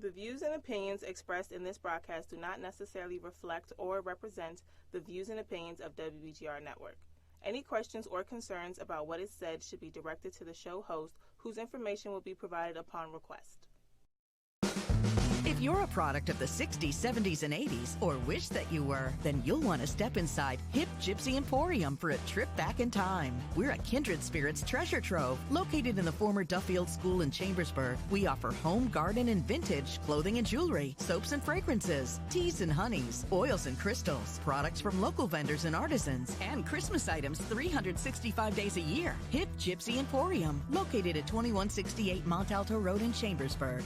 The views and opinions expressed in this broadcast do not necessarily reflect or represent the views and opinions of WBGR Network. Any questions or concerns about what is said should be directed to the show host, whose information will be provided upon request. If you're a product of the 60s, 70s, and 80s, or wish that you were, then you'll want to step inside Hip Gypsy Emporium for a trip back in time. We're a kindred spirits treasure trove located in the former Duffield School in Chambersburg. We offer home, garden, and vintage clothing and jewelry, soaps and fragrances, teas and honeys, oils and crystals, products from local vendors and artisans, and Christmas items 365 days a year. Hip Gypsy Emporium, located at 2168 Mont Alto Road in Chambersburg.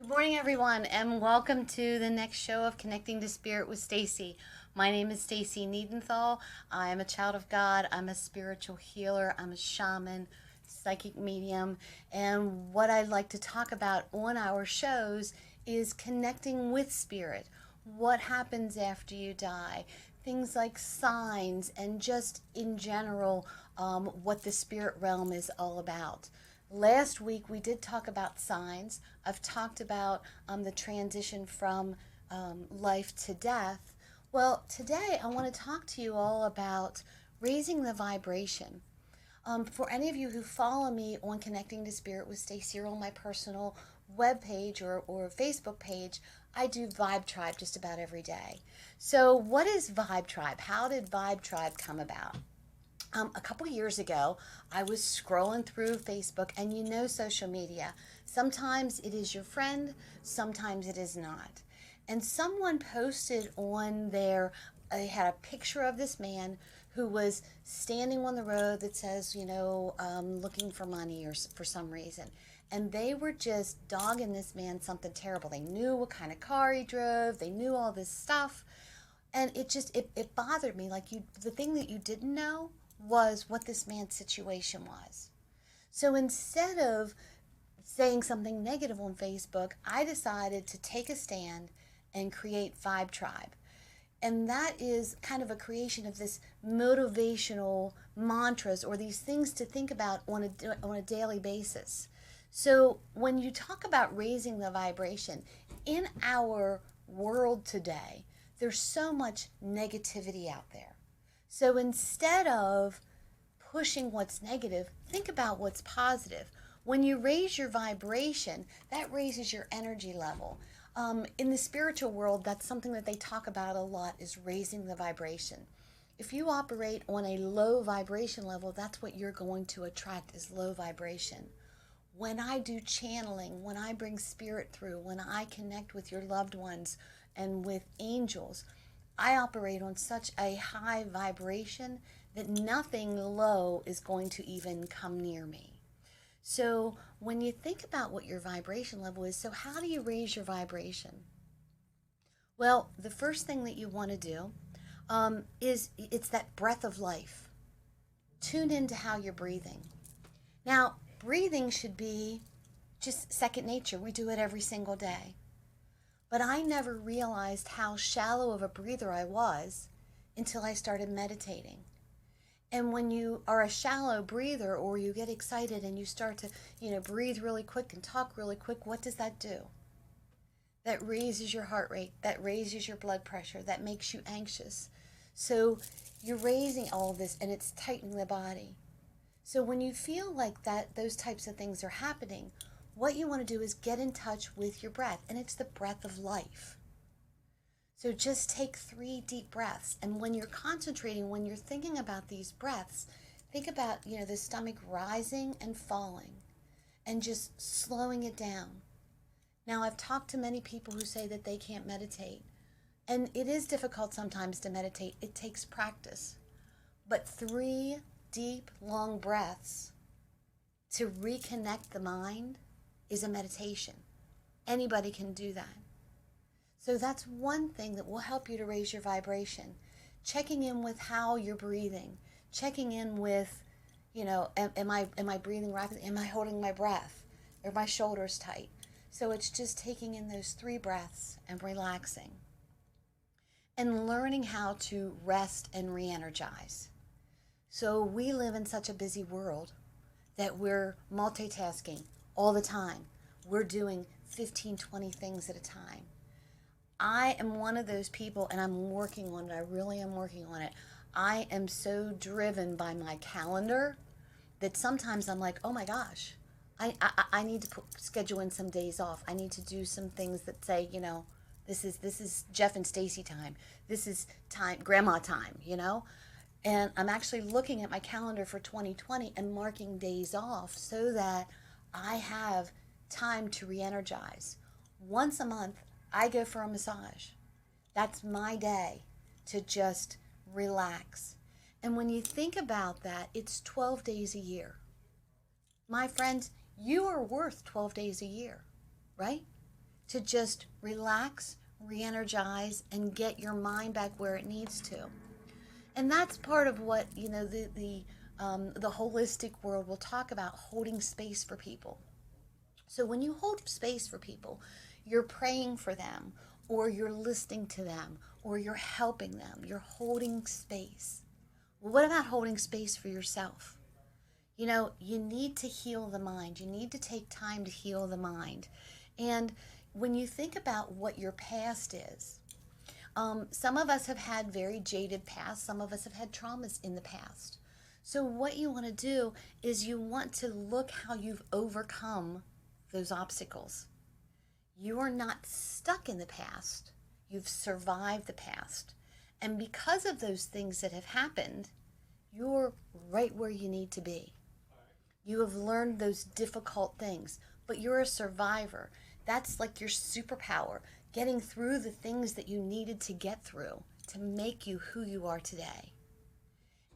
Good morning, everyone, and welcome to the next show of Connecting to Spirit with Stacy. My name is Stacy Niedenthal. I am a child of God. I'm a spiritual healer. I'm a shaman, psychic medium, and what I'd like to talk about on our shows is connecting with spirit. What happens after you die? Things like signs and just in general what the spirit realm is all about. Last week we did talk about signs. I've talked about the transition from life to death. Well, today I want to talk to you all about raising the vibration. For any of you who follow me on Connecting to Spirit with Stacy or on my personal webpage or Facebook page, I do Vibe Tribe just about every day. So what is Vibe Tribe? How did Vibe Tribe come about? A couple years ago, I was scrolling through Facebook, and you know social media. Sometimes it is your friend, sometimes it is not. And someone posted on there, they had a picture of this man who was standing on the road that says, looking for money or for some reason. And they were just dogging this man something terrible. They knew what kind of car he drove, they knew all this stuff. And it bothered me. The thing that you didn't know was what this man's situation was. So instead of saying something negative on Facebook, I decided to take a stand and create Vibe Tribe. And that is kind of a creation of this motivational mantras or these things to think about on a daily basis. So when you talk about raising the vibration, in our world today, there's so much negativity out there. So instead of pushing what's negative, think about what's positive. When you raise your vibration, that raises your energy level. In the spiritual world, that's something that they talk about a lot, is raising the vibration. If you operate on a low vibration level, that's what you're going to attract, is low vibration. When I do channeling, when I bring spirit through, when I connect with your loved ones and with angels, I operate on such a high vibration that nothing low is going to even come near me. So when you think about what your vibration level is, so how do you raise your vibration? Well, the first thing that you want to do is it's that breath of life. Tune into how you're breathing. Now, breathing should be just second nature. We do it every single day. But I never realized how shallow of a breather I was until I started meditating. And when you are a shallow breather or you get excited and you start to, breathe really quick and talk really quick, what does that do? That raises your heart rate, that raises your blood pressure, that makes you anxious. So you're raising all this and it's tightening the body. So when you feel like that, those types of things are happening, what you want to do is get in touch with your breath, and it's the breath of life. So just take 3 deep breaths, and when you're concentrating, when you're thinking about these breaths, think about, the stomach rising and falling and just slowing it down. Now, I've talked to many people who say that they can't meditate, and it is difficult sometimes to meditate. It takes practice. But 3 deep, long breaths to reconnect the mind is a meditation. Anybody can do that. So that's one thing that will help you to raise your vibration. Checking in with how you're breathing. Checking in with, am I breathing rapidly? Am I holding my breath? Are my shoulders tight? So it's just taking in those 3 breaths and relaxing. And learning how to rest and re-energize. So we live in such a busy world that we're multitasking. all the time. We're doing 15, 20 things at a time. I am one of those people, and I'm working on it. I really am working on it. I am so driven by my calendar that sometimes I'm like, oh my gosh, I need to schedule in some days off. I need to do some things that say, you know, this is Jeff and Stacy time. This is time, grandma time, you know? And I'm actually looking at my calendar for 2020 and marking days off so that I have time to re-energize. Once a month, I go for a massage. That's my day to just relax. And when you think about that, it's 12 days a year. My friends, you are worth 12 days a year, right? To just relax, re-energize, and get your mind back where it needs to. And that's part of what, you know, the holistic world will talk about, holding space for people. So when you hold space for people, you're praying for them, or you're listening to them, or you're helping them. You're holding space. Well, what about holding space for yourself? You know, you need to heal the mind. You need to take time to heal the mind. And when you think about what your past is, some of us have had very jaded past. Some of us have had traumas in the past. So what you want to do is you want to look how you've overcome those obstacles. You are not stuck in the past. You've survived the past. And because of those things that have happened, you're right where you need to be. You have learned those difficult things, but you're a survivor. That's like your superpower, getting through the things that you needed to get through to make you who you are today.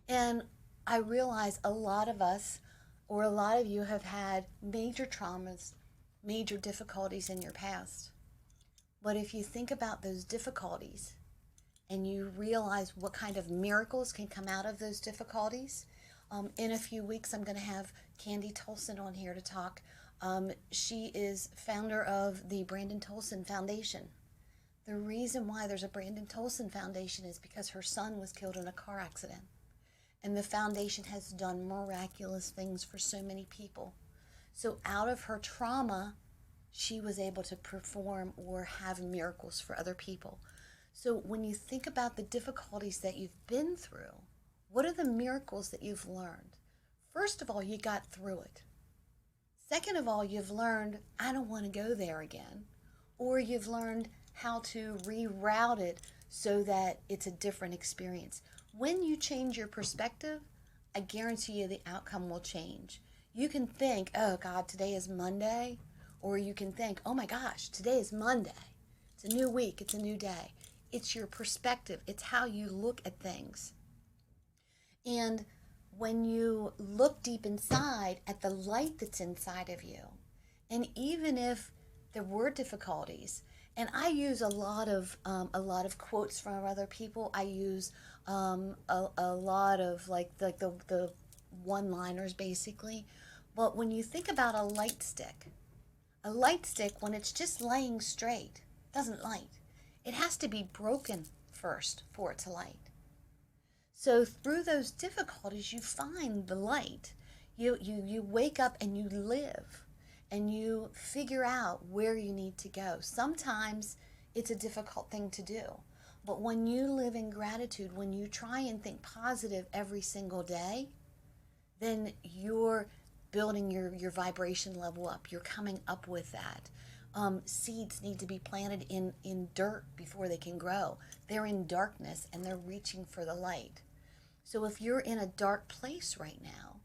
And I realize a lot of us, or a lot of you, have had major traumas, major difficulties in your past. But if you think about those difficulties and you realize what kind of miracles can come out of those difficulties, in a few weeks I'm going to have Candy Tolson on here to talk. She is founder of the Brandon Tolson Foundation. The reason why there's a Brandon Tolson Foundation is because her son was killed in a car accident. And the foundation has done miraculous things for so many people. So out of her trauma, she was able to perform or have miracles for other people. So when you think about the difficulties that you've been through, what are the miracles that you've learned? First of all, you got through it. Second of all, you've learned, I don't want to go there again. Or you've learned how to reroute it so that it's a different experience. When you change your perspective, I guarantee you the outcome will change. You can think, oh God, today is Monday. Or you can think, oh my gosh, today is Monday. It's a new week, it's a new day. It's your perspective. It's how you look at things. And when you look deep inside at the light that's inside of you, and even if there were difficulties, and I use a lot of quotes from other people. I use a lot of like the one-liners basically. But when you think about a light stick, when it's just laying straight, doesn't light. It has to be broken first for it to light. So through those difficulties, you find the light. You wake up and you live, and you figure out where you need to go. Sometimes it's a difficult thing to do, but when you live in gratitude, when you try and think positive every single day, then you're building your vibration level up. You're coming up with that. Seeds need to be planted in dirt before they can grow. They're in darkness and they're reaching for the light. So if you're in a dark place right now,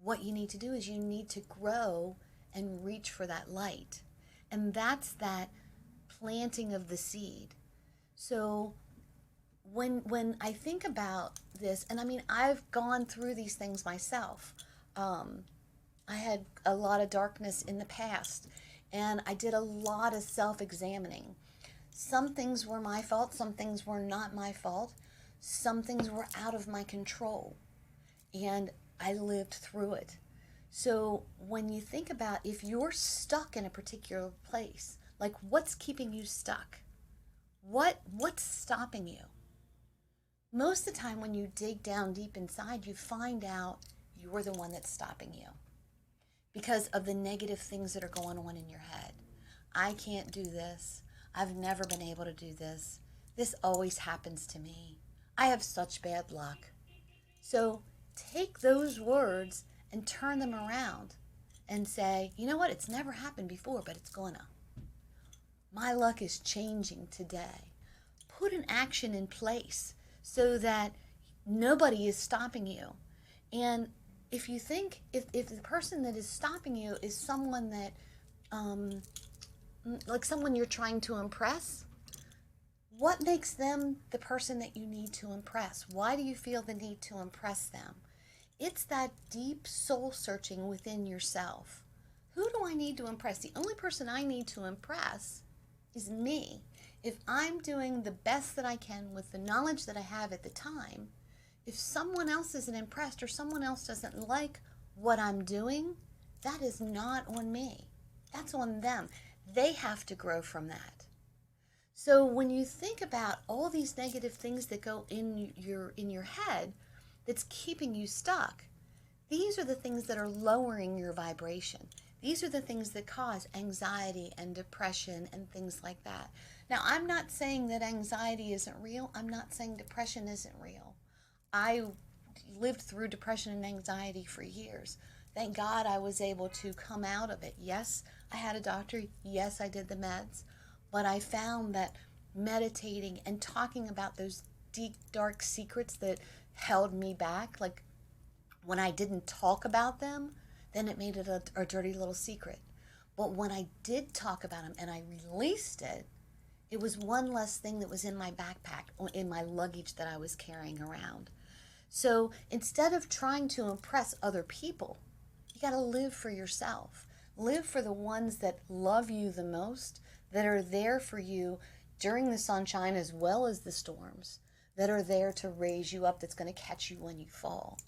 what you need to do is you need to grow and reach for that light. And that's that planting of the seed. So when I think about this, and I mean, I've gone through these things myself. I had a lot of darkness in the past, and I did a lot of self-examining. Some things were my fault, some things were not my fault. Some things were out of my control, and I lived through it. So when you think about if you're stuck in a particular place, like what's keeping you stuck? What's stopping you? Most of the time when you dig down deep inside, you find out you're the one that's stopping you. because of the negative things that are going on in your head. I can't do this. I've never been able to do this. This always happens to me. I have such bad luck. So take those words and turn them around and say, you know what? It's never happened before, but it's gonna. My luck is changing today. Put an action in place so that nobody is stopping you. And if you think, if the person that is stopping you is someone that, like someone you're trying to impress, what makes them the person that you need to impress? Why do you feel the need to impress them? It's that deep soul searching within yourself. Who do I need to impress? The only person I need to impress is me. If I'm doing the best that I can with the knowledge that I have at the time, if someone else isn't impressed or someone else doesn't like what I'm doing, that is not on me. That's on them. They have to grow from that. So when you think about all these negative things that go in your head that's keeping you stuck, these are the things that are lowering your vibration. These are the things that cause anxiety and depression and things like that. Now, I'm not saying that anxiety isn't real. I'm not saying depression isn't real. I lived through depression and anxiety for years. Thank God I was able to come out of it. Yes, I had a doctor. Yes, I did the meds. But I found that meditating and talking about those deep, dark secrets that held me back, like when I didn't talk about them, then it made it a dirty little secret. But when I did talk about them and I released it, it was one less thing that was in my backpack or in my luggage that I was carrying around. So instead of trying to impress other people, you got to live for yourself. Live for the ones that love you the most, that are there for you during the sunshine as well as the storms, that are there to raise you up, that's going to catch you when you fall.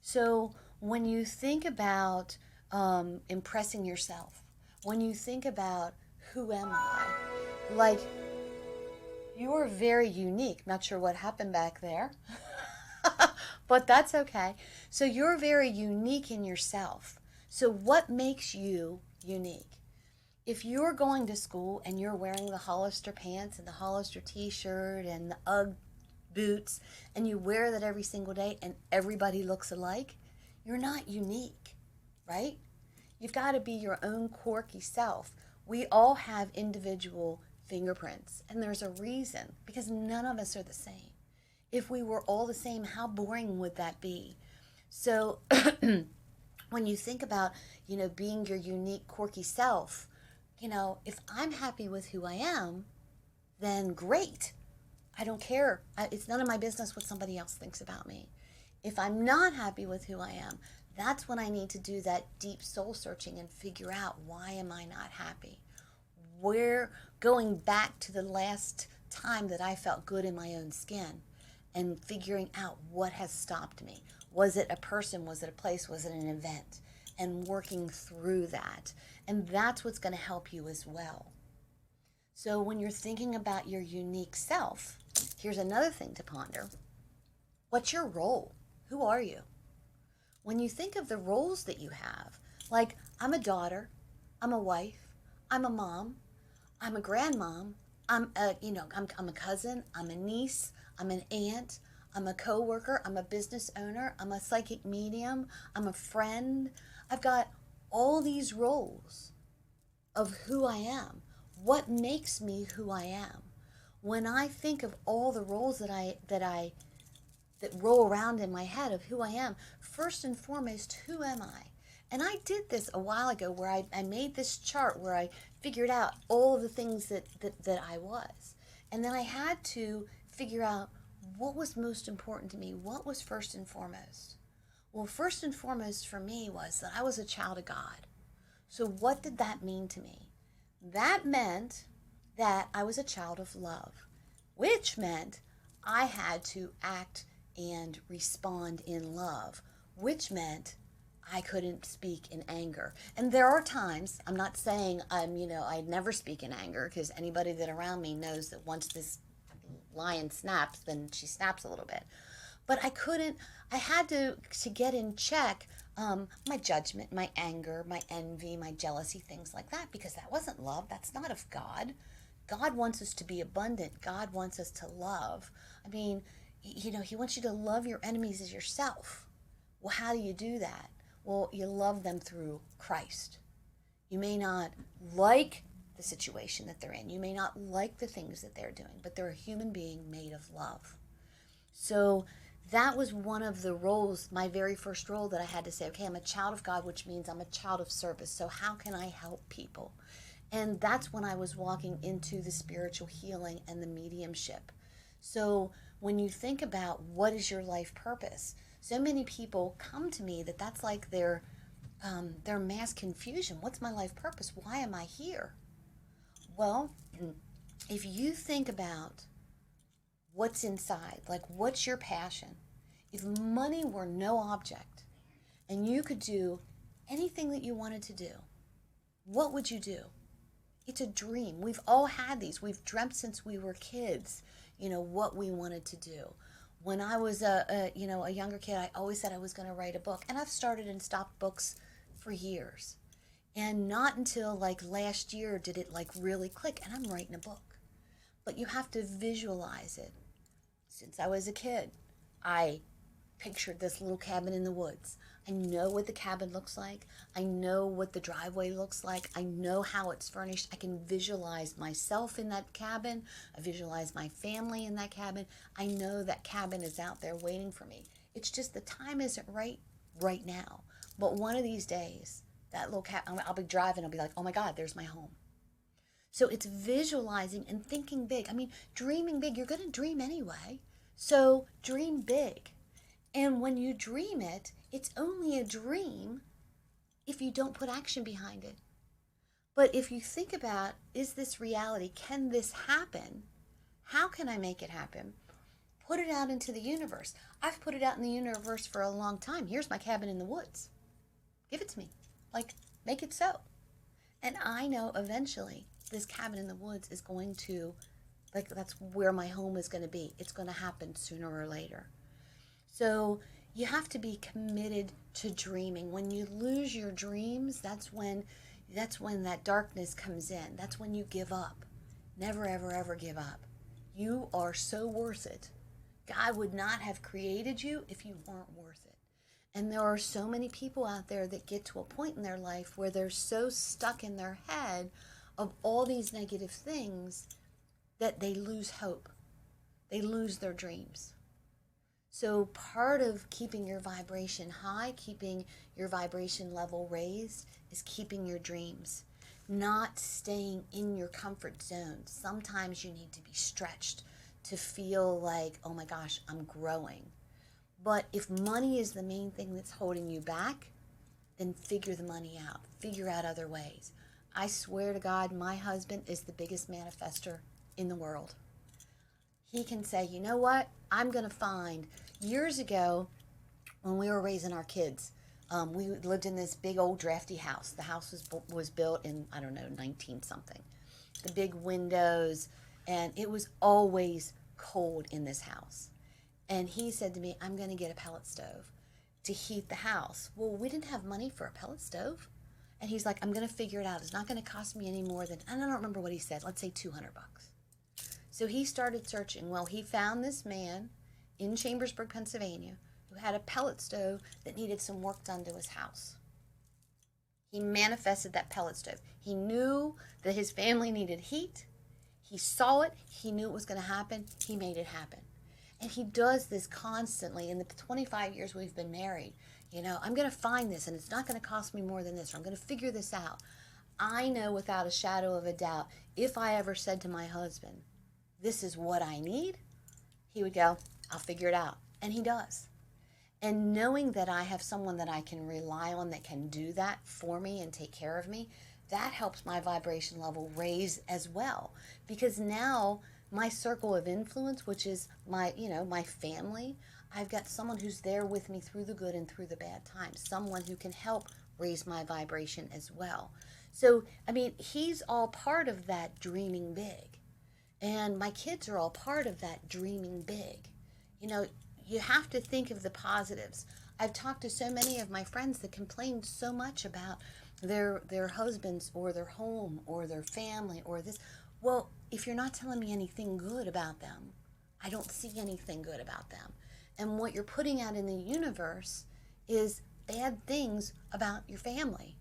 So when you think about impressing yourself, when you think about who am I, like, you're very unique. Not sure what happened back there, but that's okay. So you're very unique in yourself. So what makes you unique? If you're going to school and you're wearing the Hollister pants and the Hollister t-shirt and the UGG boots, and you wear that every single day and everybody looks alike, you're not unique, right? You've got to be your own quirky self. We all have individual fingerprints, and there's a reason, because none of us are the same. If we were all the same, how boring would that be? So when you think about, being your unique, quirky self, if I'm happy with who I am, then great. I don't care. It's none of my business what somebody else thinks about me. If I'm not happy with who I am, that's when I need to do that deep soul searching and figure out, why am I not happy? Going back to the last time that I felt good in my own skin and figuring out what has stopped me. Was it a person? Was it a place? Was it an event? And working through that. And that's what's going to help you as well. So when you're thinking about your unique self, here's another thing to ponder. What's your role? Who are you? When you think of the roles that you have, like, I'm a daughter, I'm a wife, I'm a mom, I'm a grandmom, I'm a cousin, I'm a niece, I'm an aunt, I'm a coworker, I'm a business owner, I'm a psychic medium, I'm a friend. I've got all these roles of who I am. What makes me who I am? When I think of all the roles that roll around in my head of who I am, first and foremost, who am I? And I did this a while ago where I made this chart where I figured out all of the things that I was. And then I had to figure out what was most important to me. What was first and foremost? Well, first and foremost for me was that I was a child of God. So what did that mean to me? That meant that I was a child of love, which meant I had to act and respond in love, which meant I couldn't speak in anger. And there are times, I'm not saying I never speak in anger, because anybody that around me knows that once this lion snaps, then she snaps a little bit. But I had to get in check my judgment, my anger, my envy, my jealousy, things like that, because that wasn't love. That's not of God. God wants us to be abundant. God wants us to love. I mean, he wants you to love your enemies as yourself. Well, how do you do that? Well, you love them through Christ. You may not like the situation that they're in. You may not like the things that they're doing, but they're a human being made of love. So that was one of the roles, my very first role, that I had to say, okay, I'm a child of God, which means I'm a child of service. So how can I help people? And that's when I was walking into the spiritual healing and the mediumship. So when you think about what is your life purpose, so many people come to me that's like their mass confusion. What's my life purpose? Why am I here? Well, if you think about what's inside, like what's your passion? If money were no object and you could do anything that you wanted to do, what would you do? It's a dream. We've all had these. We've dreamt since we were kids, what we wanted to do. When I was a younger kid, I always said I was going to write a book, and I've started and stopped books for years. And not until like last year did it like really click, and I'm writing a book. But you have to visualize it. Since I was a kid, I pictured this little cabin in the woods. I know what the cabin looks like. I know what the driveway looks like. I know how it's furnished. I can visualize myself in that cabin. I visualize my family in that cabin. I know that cabin is out there waiting for me. It's just the time isn't right now. But one of these days, that little cabin, I'll be driving, I'll be like, oh my God, there's my home. So it's visualizing and thinking big. I mean, dreaming big. You're going to dream anyway. So dream big. And when you dream it, it's only a dream if you don't put action behind it. But if you think about, is this reality? Can this happen? How can I make it happen? Put it out into the universe. I've put it out in the universe for a long time. Here's my cabin in the woods. Give it to me. Like, make it so. And I know eventually this cabin in the woods is going to, that's where my home is going to be. It's going to happen sooner or later. So you have to be committed to dreaming. When you lose your dreams, that's when that darkness comes in. That's when you give up. Never, ever, ever give up. You are so worth it. God would not have created you if you weren't worth it. And there are so many people out there that get to a point in their life where they're so stuck in their head of all these negative things that they lose hope. They lose their dreams. So part of keeping your vibration high, keeping your vibration level raised, is keeping your dreams, not staying in your comfort zone. Sometimes you need to be stretched to feel like, oh my gosh, I'm growing. But if money is the main thing that's holding you back, then figure the money out. Figure out other ways. I swear to God, my husband is the biggest manifester in the world. He can say, you know what? I'm going to find. Years ago, when we were raising our kids, we lived in this big old drafty house. The house was built in, 19-something. The big windows, and it was always cold in this house. And he said to me, I'm going to get a pellet stove to heat the house. Well, we didn't have money for a pellet stove. And he's like, I'm going to figure it out. It's not going to cost me any more than, I don't remember what he said. Let's say $200. So he started searching. Well, he found this man in Chambersburg, Pennsylvania, who had a pellet stove that needed some work done to his house. He manifested that pellet stove. He knew that his family needed heat. He saw it. He knew it was going to happen. He made it happen. And he does this constantly. In the 25 years we've been married, I'm going to find this, and it's not going to cost me more than this, or I'm going to figure this out. I know without a shadow of a doubt, if I ever said to my husband, this is what I need, he would go, I'll figure it out. And he does. And knowing that I have someone that I can rely on that can do that for me and take care of me, that helps my vibration level raise as well. Because now my circle of influence, which is my family, I've got someone who's there with me through the good and through the bad times. Someone who can help raise my vibration as well. So, he's all part of that dreaming big. And my kids are all part of that dreaming big. You have to think of the positives. I've talked to so many of my friends that complain so much about their husbands or their home or their family or this. Well, if you're not telling me anything good about them, I don't see anything good about them. And what you're putting out in the universe is bad things about your family.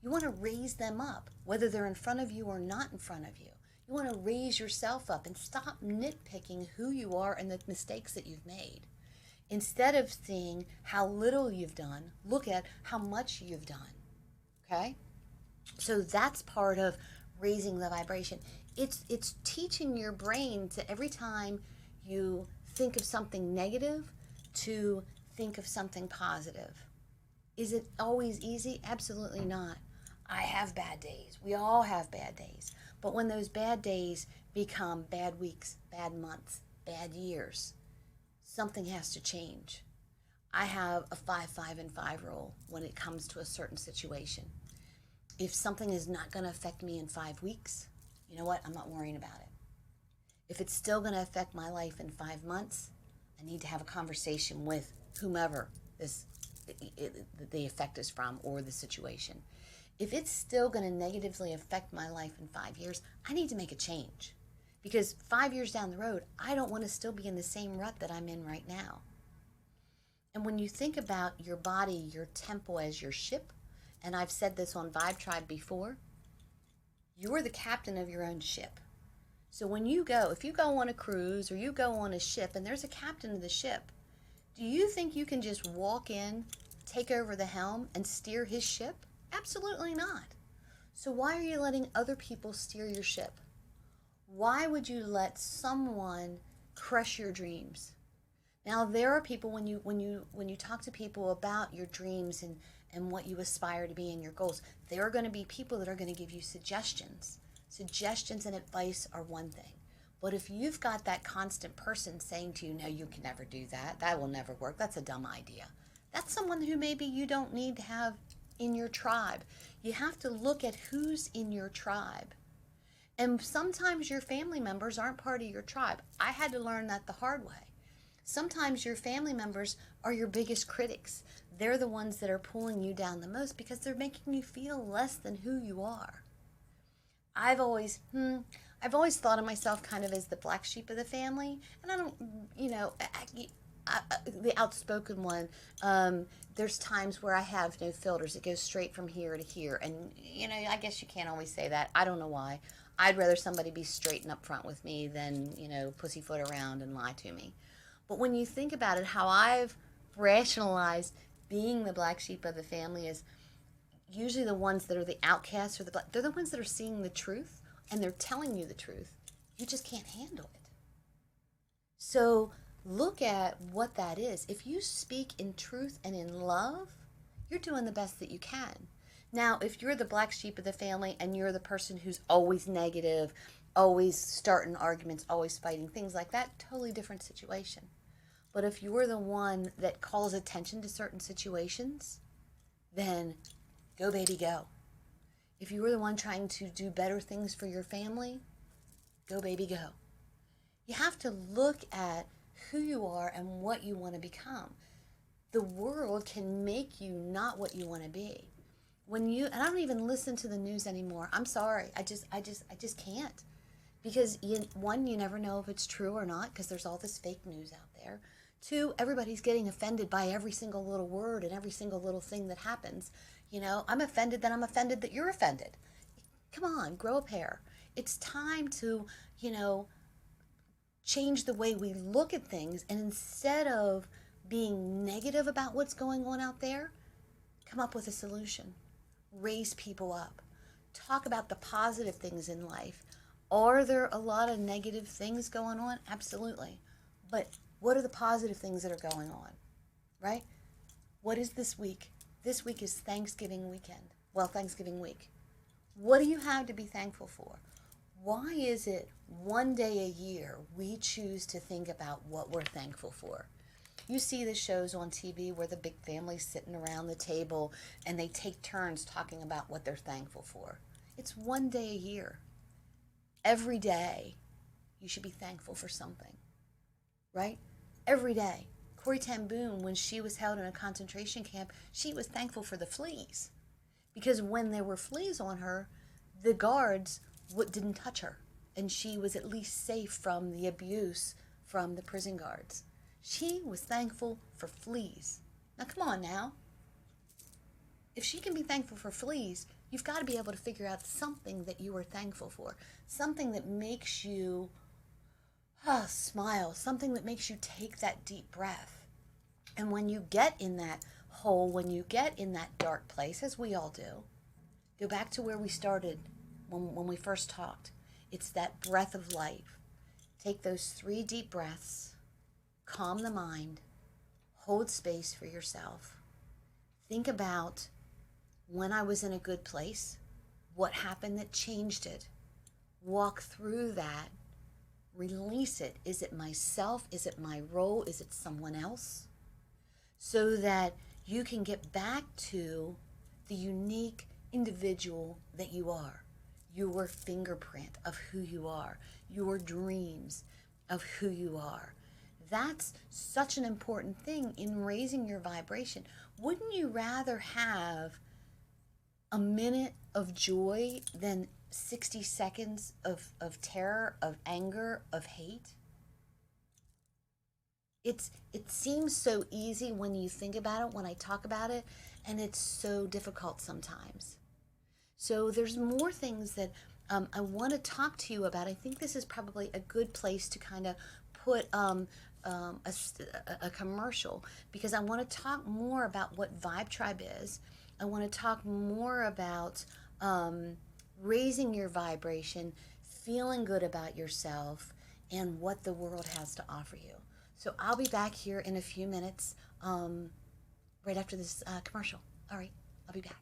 You want to raise them up, whether they're in front of you or not in front of you. You want to raise yourself up and stop nitpicking who you are and the mistakes that you've made. Instead of seeing how little you've done, look at how much you've done. Okay? So that's part of raising the vibration. It's teaching your brain to, every time you think of something negative, to think of something positive. Is it always easy? Absolutely not. I have bad days. We all have bad days. But when those bad days become bad weeks, bad months, bad years, something has to change. I have a 5, 5, and 5 rule when it comes to a certain situation. If something is not going to affect me in 5 weeks, you know what? I'm not worrying about it. If it's still going to affect my life in 5 months, I need to have a conversation with whomever the effect is from or the situation. If it's still going to negatively affect my life in 5 years, I need to make a change. Because 5 years down the road, I don't want to still be in the same rut that I'm in right now. And when you think about your body, your temple as your ship, and I've said this on Vibe Tribe before, you're the captain of your own ship. So when you go, if you go on a cruise or you go on a ship and there's a captain of the ship, do you think you can just walk in, take over the helm, and steer his ship? Absolutely not. So why are you letting other people steer your ship? Why would you let someone crush your dreams? Now, there are people, when you talk to people about your dreams and what you aspire to be and your goals, there are going to be people that are going to give you suggestions. Suggestions and advice are one thing. But if you've got that constant person saying to you, no, you can never do that, that will never work, that's a dumb idea, that's someone who maybe you don't need to have in your tribe. You have to look at who's in your tribe. And sometimes your family members aren't part of your tribe. I had to learn that the hard way. Sometimes your family members are your biggest critics. They're the ones that are pulling you down the most because they're making you feel less than who you are. I've always thought of myself kind of as the black sheep of the family, and I don't, the outspoken one. There's times where I have no filters. It goes straight from here to here, and I guess you can't always say that. I don't know why. I'd rather somebody be straight and upfront with me than pussyfoot around and lie to me. But when you think about it, how I've rationalized being the black sheep of the family is usually the ones that are the outcasts or they're the ones that are seeing the truth and they're telling you the truth. You just can't handle it. So look at what that is. If you speak in truth and in love, you're doing the best that you can. Now, if you're the black sheep of the family and you're the person who's always negative, always starting arguments, always fighting, things like that, totally different situation. But if you're the one that calls attention to certain situations, then go, baby, go. If you were the one trying to do better things for your family, go, baby, go. You have to look at who you are and what you want to become. The world can make you not what you want to be. And I don't even listen to the news anymore. I'm sorry. I just can't. Because you never know if it's true or not, because there's all this fake news out there. 2, everybody's getting offended by every single little word and every single little thing that happens. I'm offended that I'm offended that you're offended. Come on, grow a pair. It's time to, change the way we look at things, and instead of being negative about what's going on out there, come up with a solution. Raise people up. Talk about the positive things in life. Are there a lot of negative things going on? Absolutely. But what are the positive things that are going on, right? What is this week? This week is Thanksgiving weekend. Well, Thanksgiving week. What do you have to be thankful for? Why is it one day a year we choose to think about what we're thankful for? You see the shows on TV where the big family's sitting around the table and they take turns talking about what they're thankful for. It's one day a year. Every day you should be thankful for something, right? Every day. Corrie ten Boom, when she was held in a concentration camp, she was thankful for the fleas. Because when there were fleas on her, the guards didn't touch her. And she was at least safe from the abuse from the prison guards. She was thankful for fleas. Now, come on now. If she can be thankful for fleas, you've got to be able to figure out something that you are thankful for. Something that makes you smile. Something that makes you take that deep breath. And when you get in that hole, when you get in that dark place, as we all do, go back to where we started when we first talked. It's that breath of life. Take those 3 deep breaths, calm the mind, hold space for yourself. Think about when I was in a good place, what happened that changed it. Walk through that, release it. Is it myself? Is it my role? Is it someone else? So that you can get back to the unique individual that you are, your fingerprint of who you are, your dreams of who you are. That's such an important thing in raising your vibration. Wouldn't you rather have a minute of joy than 60 seconds of terror, of anger, of hate? It seems so easy when you think about it, when I talk about it, and it's so difficult sometimes. So there's more things that I want to talk to you about. I think this is probably a good place to kind of put a commercial, because I want to talk more about what Vibe Tribe is. I want to talk more about raising your vibration, feeling good about yourself, and what the world has to offer you. So I'll be back here in a few minutes, right after this commercial. All right, I'll be back.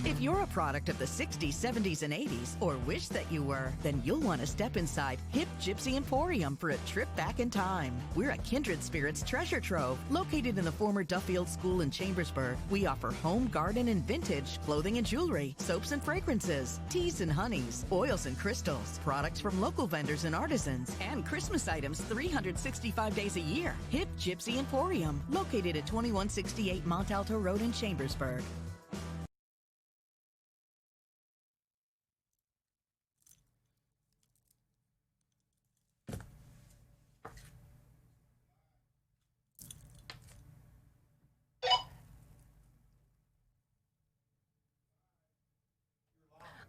If you're a product of the 60s, 70s, and 80s, or wish that you were, then you'll want to step inside Hip Gypsy Emporium for a trip back in time. We're a kindred spirits treasure trove located in the former Duffield School in Chambersburg. We offer home, garden, and vintage, clothing and jewelry, soaps and fragrances, teas and honeys, oils and crystals, products from local vendors and artisans, and Christmas items 365 days a year. Hip Gypsy Emporium, located at 2168 Mont Alto Road in Chambersburg.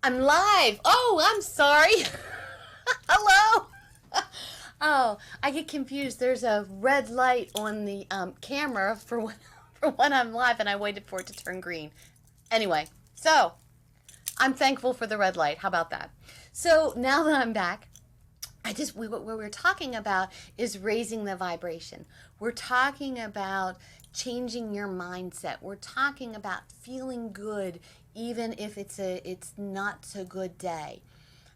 I'm live. Oh, I'm sorry. Hello. Oh, I get confused. There's a red light on the camera for when I'm live, and I waited for it to turn green. Anyway, so I'm thankful for the red light. How about that? So now that I'm back, what we're talking about is raising the vibration. We're talking about changing your mindset. We're talking about feeling good even if it's not so good day.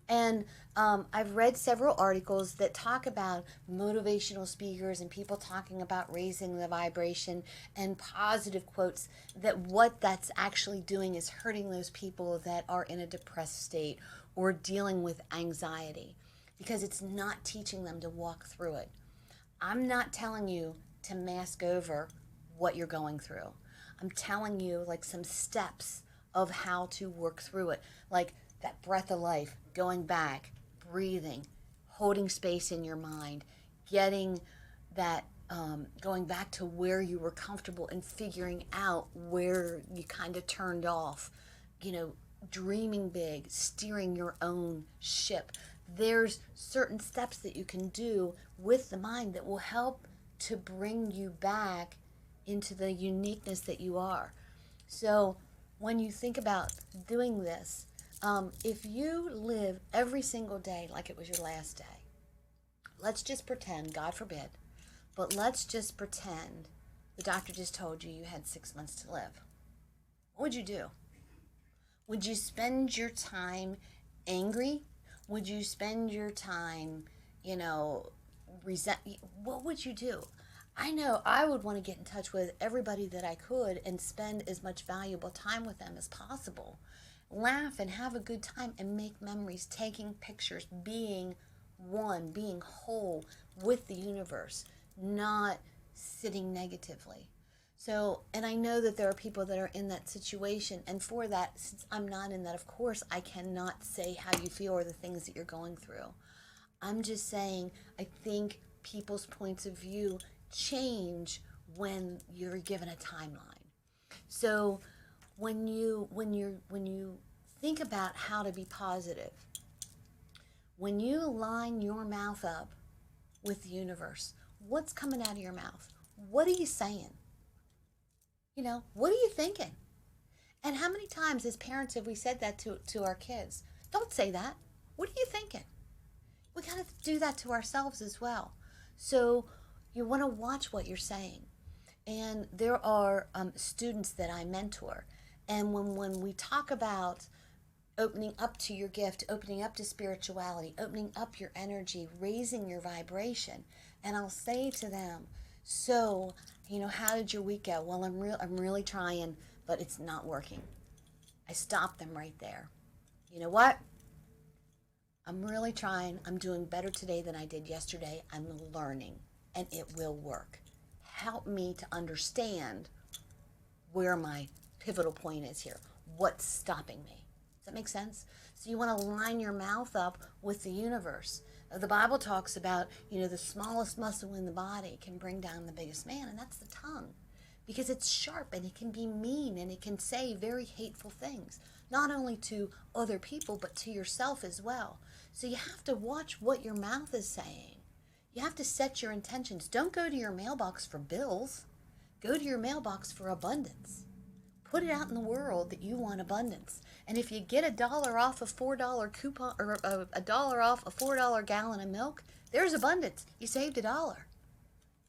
And I've read several articles that talk about motivational speakers and people talking about raising the vibration and positive quotes, that what that's actually doing is hurting those people that are in a depressed state or dealing with anxiety, because it's not teaching them to walk through it. I'm not telling you to mask over what you're going through. I'm telling you like some steps of how to work through it, like that breath of life, going back, breathing, holding space in your mind, getting that, going back to where you were comfortable and figuring out where you kind of turned off, dreaming big, steering your own ship. There's certain steps that you can do with the mind that will help to bring you back into the uniqueness that you are. So when you think about doing this, if you live every single day like it was your last day, let's just pretend, God forbid, but let's just pretend the doctor just told you had 6 months to live. What would you do? Would you spend your time angry? Would you spend your time, what would you do? I know I would want to get in touch with everybody that I could and spend as much valuable time with them as possible. Laugh and have a good time and make memories, taking pictures, being one, being whole with the universe, not sitting negatively. So, and I know that there are people that are in that situation. And for that, since I'm not in that, of course, I cannot say how you feel or the things that you're going through. I'm just saying, I think people's points of view change when you're given a timeline. So when you think about how to be positive, when you line your mouth up with the universe, what's coming out of your mouth? What are you saying? You know, what are you thinking? And how many times as parents have we said that to our kids? Don't say that. What are you thinking? We got to do that to ourselves as well. So you want to watch what you're saying. And there are students that I mentor. And when we talk about opening up to your gift, opening up to spirituality, opening up your energy, raising your vibration, and I'll say to them, so, you know, how did your week go? Well, I'm really trying, but it's not working. I stop them right there. You know what? I'm really trying. I'm doing better today than I did yesterday. I'm learning, and it will work. Help me to understand where my pivotal point is here. What's stopping me? Does that make sense? So you want to line your mouth up with the universe. The Bible talks about, you know, the smallest muscle in the body can bring down the biggest man, and that's the tongue. Because it's sharp and it can be mean and it can say very hateful things, not only to other people, but to yourself as well. So you have to watch what your mouth is saying. You have to set your intentions. Don't go to your mailbox for bills. Go to your mailbox for abundance. Put it out in the world that you want abundance. And if you get $1 off a $4 coupon or $1 off a $4 gallon of milk, there's abundance. You saved $1.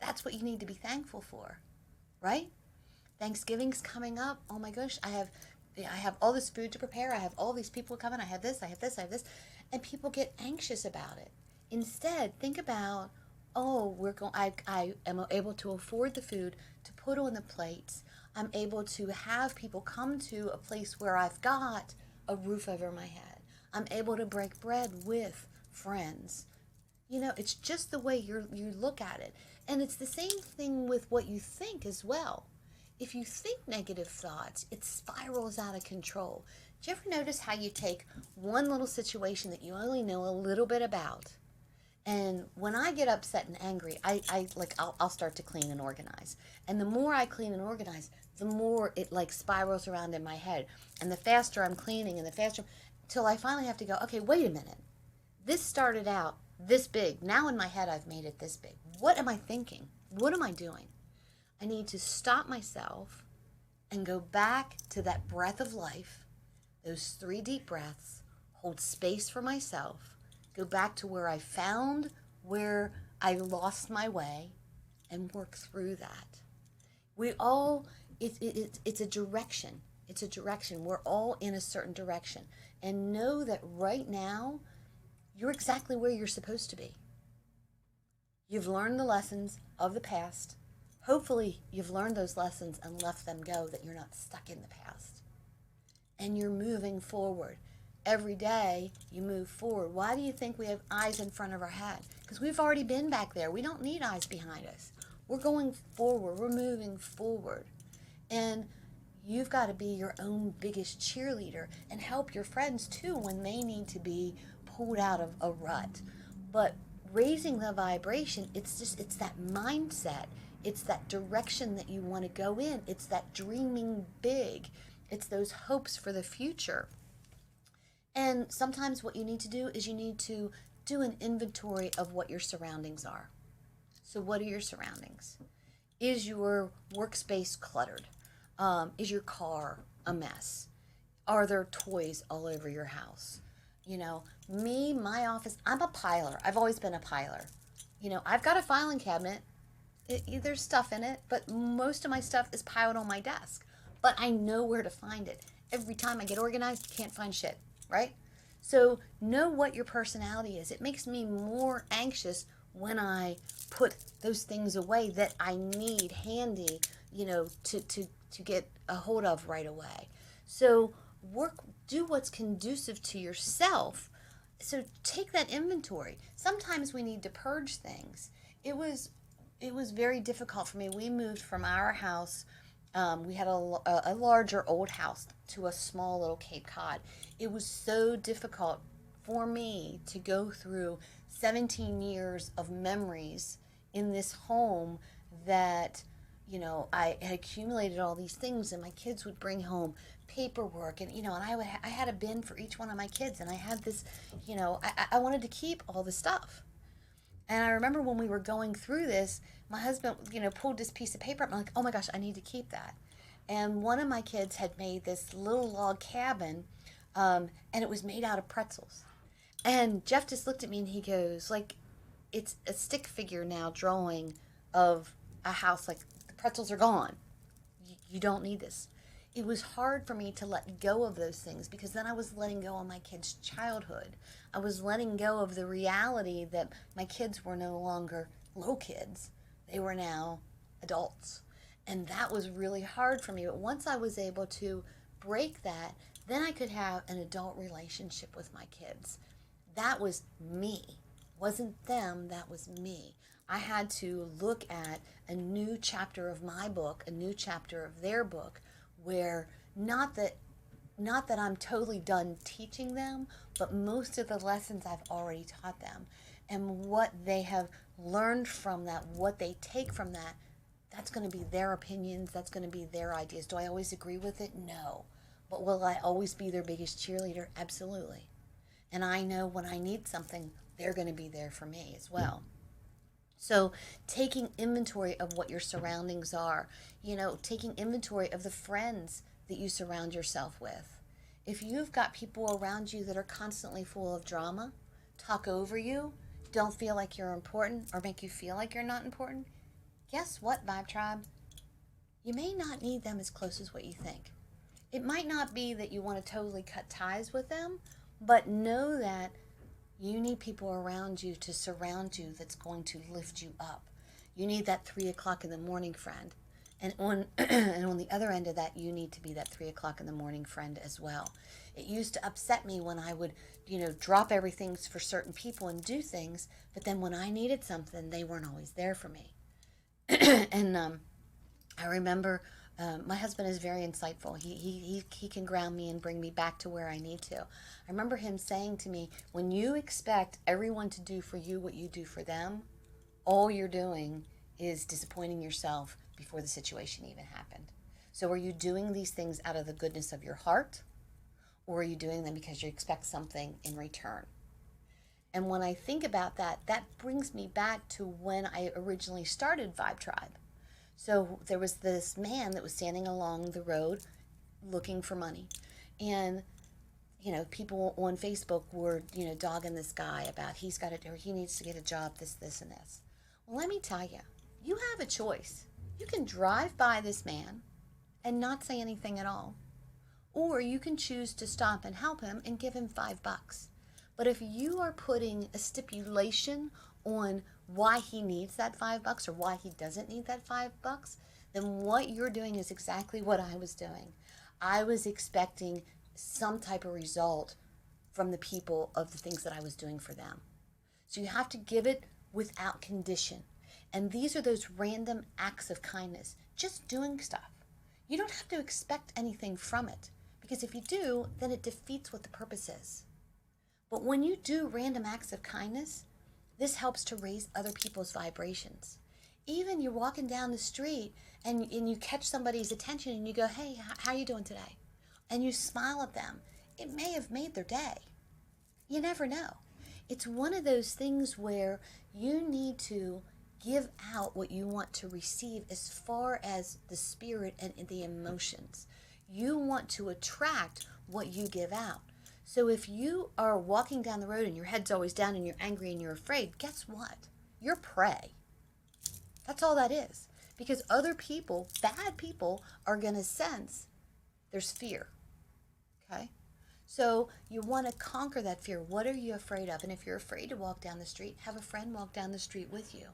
That's what you need to be thankful for, right? Thanksgiving's coming up. Oh my gosh, I have all this food to prepare. I have all these people coming. I have this, I have this, I have this. And people get anxious about it. Instead, think about, oh, I am able to afford the food to put on the plates. I'm able to have people come to a place where I've got a roof over my head. I'm able to break bread with friends. You know, it's just the way you look at it. And it's the same thing with what you think as well. If you think negative thoughts, it spirals out of control. Do you ever notice how you take one little situation that you only know a little bit about? And when I get upset and angry, I'll start to clean and organize. And the more I clean and organize, the more it like spirals around in my head. And the faster I'm cleaning and the faster, till I finally have to go, okay, wait a minute. This started out this big. Now in my head, I've made it this big. What am I thinking? What am I doing? I need to stop myself and go back to that breath of life, those 3 deep breaths, hold space for myself, go back to where I found where I lost my way and work through that. It's a direction. It's a direction. We're all in a certain direction. And know that right now, you're exactly where you're supposed to be. You've learned the lessons of the past. Hopefully, you've learned those lessons and left them go, that you're not stuck in the past. And you're moving forward. Every day, you move forward. Why do you think we have eyes in front of our head? Because we've already been back there. We don't need eyes behind us. We're going forward. We're moving forward. And you've got to be your own biggest cheerleader and help your friends too when they need to be pulled out of a rut. But raising the vibration, it's that mindset. It's that direction that you want to go in. It's that dreaming big. It's those hopes for the future. And sometimes what you need to do is you need to do an inventory of what your surroundings are. So what are your surroundings? Is your workspace cluttered? Is your car a mess? Are there toys all over your house? You know, my office, I'm a piler. I've always been a piler. You know, I've got a filing cabinet. There's stuff in it, but most of my stuff is piled on my desk. But I know where to find it. Every time I get organized, can't find shit, right? So know what your personality is. It makes me more anxious when I put those things away that I need handy, you know, to get a hold of right away. So do what's conducive to yourself. So take that inventory. Sometimes we need to purge things. It was it was very difficult for me. We moved from our house. We had a larger old house to a small little Cape Cod. It was so difficult for me to go through 17 years of memories in this home that, I had accumulated all these things, and my kids would bring home paperwork, and, and I had a bin for each one of my kids, and I had this, I wanted to keep all the stuff. And I remember when we were going through this, my husband, pulled this piece of paper up. I'm like, oh my gosh, I need to keep that. And one of my kids had made this little log cabin, and it was made out of pretzels. And Jeff just looked at me and he goes, like, it's a stick figure now drawing of a house. Like, the pretzels are gone. You don't need this. It was hard for me to let go of those things, because then I was letting go of my kids' childhood. I was letting go of the reality that my kids were no longer little kids. They were now adults. And that was really hard for me. But once I was able to break that, then I could have an adult relationship with my kids. That was me. It wasn't them, that was me. I had to look at a new chapter of my book, a new chapter of their book, where not that I'm totally done teaching them, but most of the lessons I've already taught them. And what they have learned from that, what they take from that, that's going to be their opinions, that's going to be their ideas. Do I always agree with it? No. But will I always be their biggest cheerleader? Absolutely. And I know when I need something, they're going to be there for me as well. So taking inventory of what your surroundings are, taking inventory of the friends that you surround yourself with. If you've got people around you that are constantly full of drama, talk over you, don't feel like you're important, or make you feel like you're not important, guess what, Vibe Tribe? You may not need them as close as what you think. It might not be that you want to totally cut ties with them, but know that you need people around you to surround you that's going to lift you up. You need that 3 o'clock in the morning friend. And on and on the other end of that, you need to be that 3 o'clock in the morning friend as well. It used to upset me when I would, drop everything for certain people and do things, but then when I needed something, they weren't always there for me. And I remember my husband is very insightful. He can ground me and bring me back to where I need to. I remember him saying to me, when you expect everyone to do for you what you do for them, all you're doing is disappointing yourself before the situation even happened. So are you doing these things out of the goodness of your heart, or are you doing them because you expect something in return? And when I think about that, that brings me back to when I originally started Vibe Tribe. So there was this man that was standing along the road looking for money. And, people on Facebook were, dogging this guy about he needs to get a job, this, and this. Well, let me tell you, you have a choice. You can drive by this man and not say anything at all. Or you can choose to stop and help him and give him $5. But if you are putting a stipulation on why he needs that $5 or why he doesn't need that $5, then what you're doing is exactly what I was doing. I was expecting some type of result from the people of the things that I was doing for them. So you have to give it without condition. And these are those random acts of kindness, just doing stuff. You don't have to expect anything from it, because if you do, then it defeats what the purpose is. But when you do random acts of kindness, this helps to raise other people's vibrations. Even you're walking down the street and you catch somebody's attention and you go, hey, how you doing today? And you smile at them. It may have made their day. You never know. It's one of those things where you need to give out what you want to receive as far as the spirit and the emotions. You want to attract what you give out. So if you are walking down the road and your head's always down and you're angry and you're afraid, guess what? You're prey. That's all that is. Because other people, bad people, are going to sense there's fear. Okay? So you want to conquer that fear. What are you afraid of? And if you're afraid to walk down the street, have a friend walk down the street with you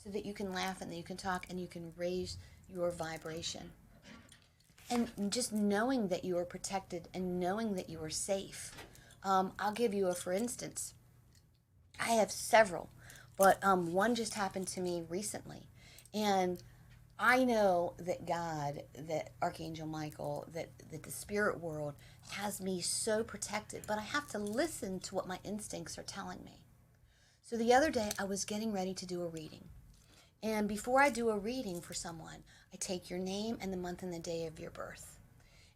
so that you can laugh and that you can talk and you can raise your vibration. And just knowing that you are protected and knowing that you are safe. I'll give you a for instance. I have several, but one just happened to me recently. And I know that God, that Archangel Michael, that the spirit world has me so protected, but I have to listen to what my instincts are telling me. So the other day, I was getting ready to do a reading. And before I do a reading for someone, I take your name and the month and the day of your birth.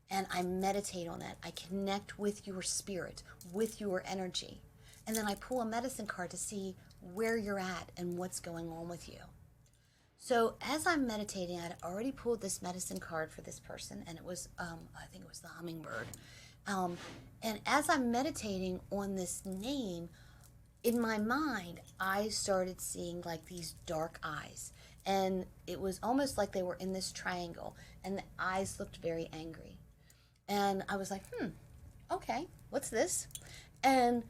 And I meditate on that. I connect with your spirit, with your energy. And then I pull a medicine card to see where you're at and what's going on with you. So as I'm meditating, I'd already pulled this medicine card for this person, and it was, I think it was the hummingbird. And as I'm meditating on this name, in my mind, I started seeing like these dark eyes. And it was almost like they were in this triangle, and the eyes looked very angry. And I was like, okay, what's this? And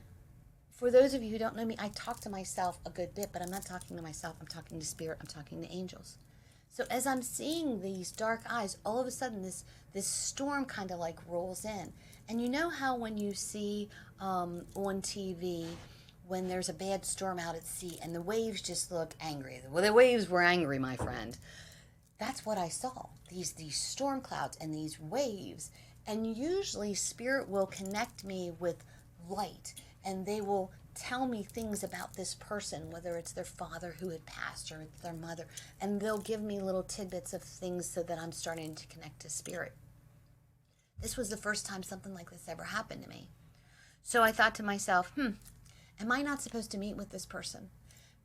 for those of you who don't know me, I talk to myself a good bit, but I'm not talking to myself. I'm talking to spirit. I'm talking to angels. So as I'm seeing these dark eyes, all of a sudden this storm kind of like rolls in. And you know how when you see on TV, when there's a bad storm out at sea and the waves just look angry. Well, the waves were angry, my friend. That's what I saw. These storm clouds and these waves. And usually spirit will connect me with light, and they will tell me things about this person, whether it's their father who had passed or it's their mother, and they'll give me little tidbits of things so that I'm starting to connect to spirit. This was the first time something like this ever happened to me. So I thought to myself, am I not supposed to meet with this person?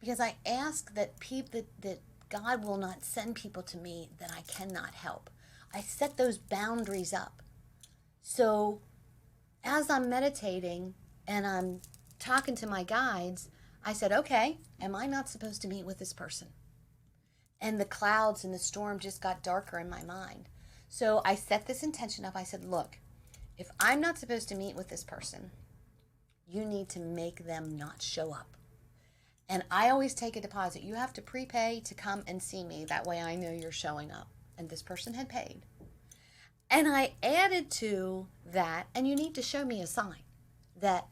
Because I ask that that God will not send people to me that I cannot help. I set those boundaries up. So as I'm meditating and I'm talking to my guides, I said, okay, am I not supposed to meet with this person? And the clouds and the storm just got darker in my mind. So I set this intention up. I said, look, if I'm not supposed to meet with this person, you need to make them not show up. And I always take a deposit. You have to prepay to come and see me. That way I know you're showing up. And this person had paid. And I added to that, and you need to show me a sign that,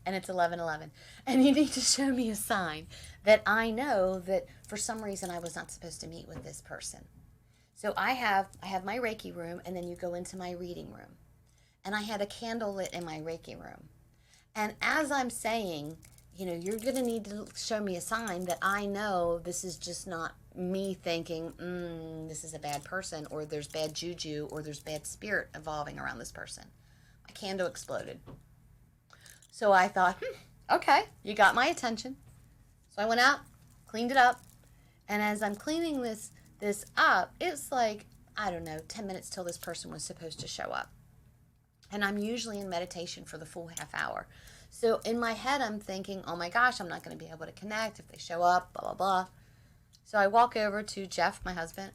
and it's 11:11, and you need to show me a sign that I know that for some reason I was not supposed to meet with this person. So I have my Reiki room, and then you go into my reading room. And I had a candle lit in my Reiki room. And as I'm saying, you're going to need to show me a sign that I know this is just not me thinking, this is a bad person, or there's bad juju, or there's bad spirit evolving around this person. My candle exploded. So I thought, okay, you got my attention. So I went out, cleaned it up, and as I'm cleaning this up, it's like, I don't know, 10 minutes till this person was supposed to show up. And I'm usually in meditation for the full half hour. So in my head, I'm thinking, oh my gosh, I'm not going to be able to connect if they show up, blah, blah, blah. So I walk over to Jeff, my husband,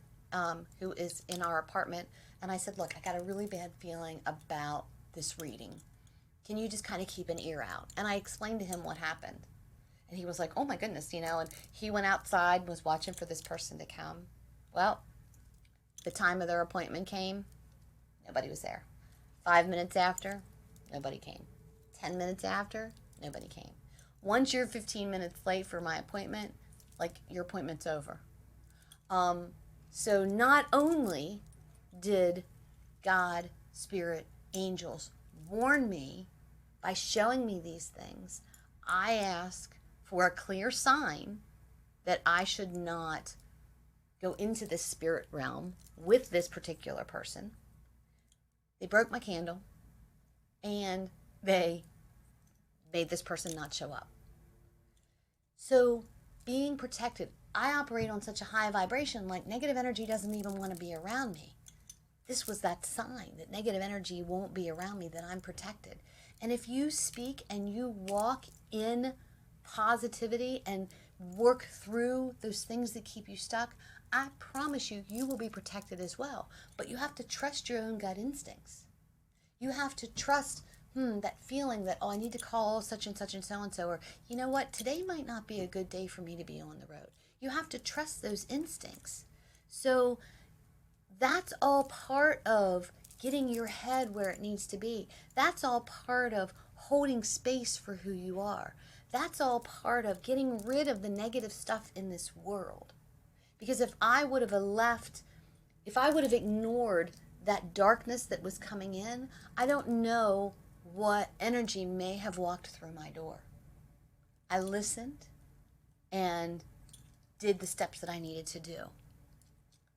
who is in our apartment, and I said, look, I got a really bad feeling about this reading. Can you just kind of keep an ear out? And I explained to him what happened. And he was like, oh my goodness, and he went outside, was watching for this person to come. Well, the time of their appointment came, nobody was there. 5 minutes after, nobody came. 10 minutes after, nobody came. Once you're 15 minutes late for my appointment, like your appointment's over. So not only did God, Spirit, angels warn me by showing me these things, I ask for a clear sign that I should not go into this spirit realm with this particular person. They broke my candle, and they made this person not show up. So being protected, I operate on such a high vibration, like negative energy doesn't even want to be around me. This was that sign that negative energy won't be around me, that I'm protected. And if you speak and you walk in positivity and work through those things that keep you stuck, I promise you, you will be protected as well. But you have to trust your own gut instincts. You have to trust that feeling that, I need to call such and so-and-so, or, you know what, today might not be a good day for me to be on the road. You have to trust those instincts. So that's all part of getting your head where it needs to be. That's all part of holding space for who you are. That's all part of getting rid of the negative stuff in this world. Because if I would have ignored that darkness that was coming in, I don't know what energy may have walked through my door. I listened and did the steps that I needed to do.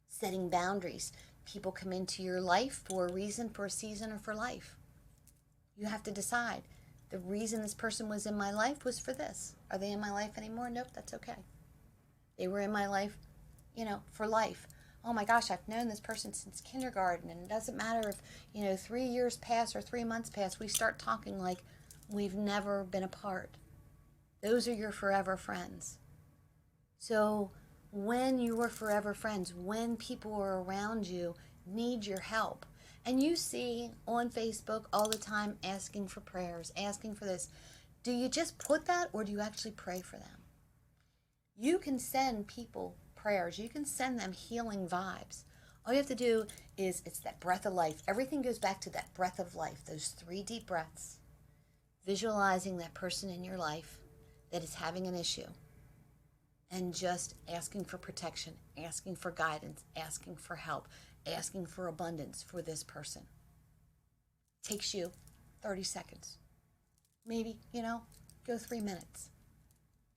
Setting boundaries. People come into your life for a reason, for a season, or for life. You have to decide. The reason this person was in my life was for this. Are they in my life anymore? Nope, that's okay. They were in my life, for life. Oh my gosh, I've known this person since kindergarten, and it doesn't matter if, 3 years pass or 3 months pass, we start talking like we've never been apart. Those are your forever friends. So when you are forever friends, when people are around you, need your help, and you see on Facebook all the time asking for prayers, asking for this, do you just put that, or do you actually pray for them? You can send people prayers. You can send them healing vibes. All you have to do is, it's that breath of life. Everything goes back to that breath of life, those 3 deep breaths, visualizing that person in your life that is having an issue, and just asking for protection, asking for guidance, asking for help, asking for abundance for this person. It takes you 30 seconds. Maybe, go 3 minutes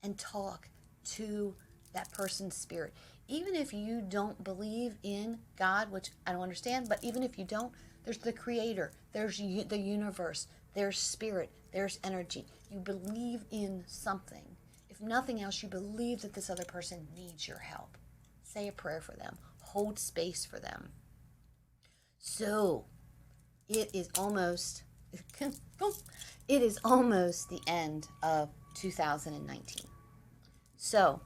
and talk to that person's spirit. Even if you don't believe in God, which I don't understand, but even if you don't, there's the Creator, there's the universe, there's spirit, there's energy. You believe in something. If nothing else, you believe that this other person needs your help. Say a prayer for them. Hold space for them. So, it is almost the end of 2019. So,